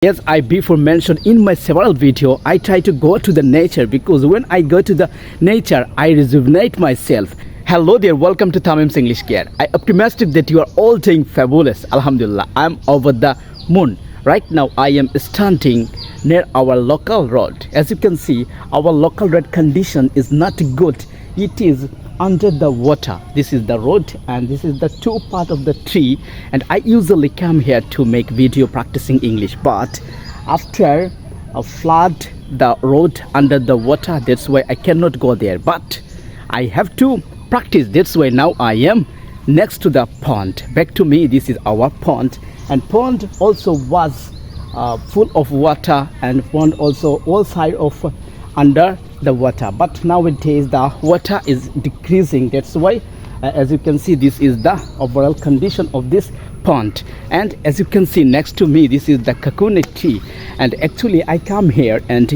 Yes, I before mentioned in my several video, I try to go to the nature because when I go to the nature, I rejuvenate myself. Hello there, welcome to Tamim's English Care. I optimistic that you are all doing fabulous. Alhamdulillah, I'm over the moon. Right now, I am standing near our local road. As you can see, our local road condition is not good. It is under the water. This is the road and this is the two part of the tree, and I usually come here to make video practicing English, but after a flood the road under the water, that's why I cannot go there, but I have to practice. That's why now I am next to the pond. Back to me, this is our pond, and pond also was full of water, and pond also all side of under the water, but nowadays the water is decreasing. That's why as you can see, this is the overall condition of this pond. And as you can see next to me, this is the coconut tree, and actually I come here and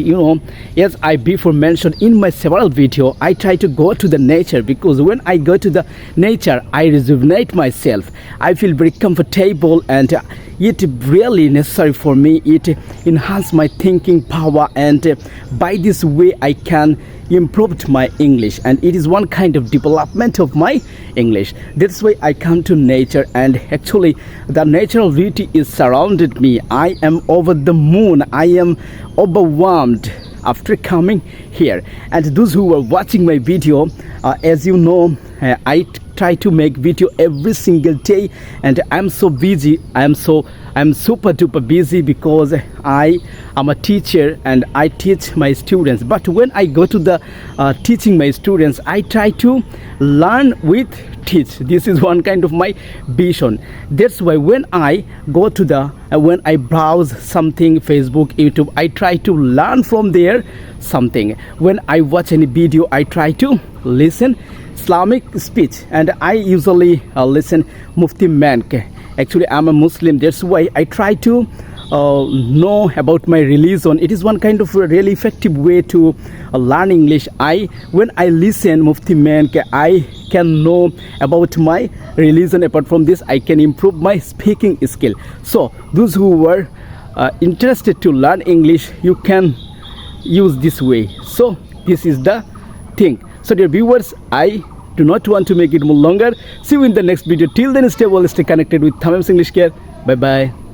as I before mentioned in my several video, I try to go to the nature because when I go to the nature, I rejuvenate myself. I feel very comfortable, and it really necessary for me. It enhance my thinking power, and by this way I can improve my English, and it is one kind of development of my English. That's why I come to nature, and actually the natural beauty is surrounded me. I am over the moon. I am overwhelmed after coming here. And those who are watching my video, as you know, I try to make video every single day, and I'm so busy. I'm super duper busy because I am a teacher and I teach my students. But when I go to the teaching my students, I try to learn with teach. This is one kind of my vision. That's why when I go to the when I browse something, Facebook, YouTube, I try to learn from there something. When I watch any video, I try to listen Islamic speech, and I usually listen Mufti Mank. Actually I'm a Muslim, that's why I try to know about my religion. It is one kind of a really effective way to learn English. When I listen Mufti Mank, I can know about my religion. Apart from this, I can improve my speaking skill. So those who were interested to learn English, you can use this way. So this is the thing. So dear viewers, I do not want to make it more longer. See you in the next video. Till then, stay well, stay connected with Tamim's English Care. Bye bye.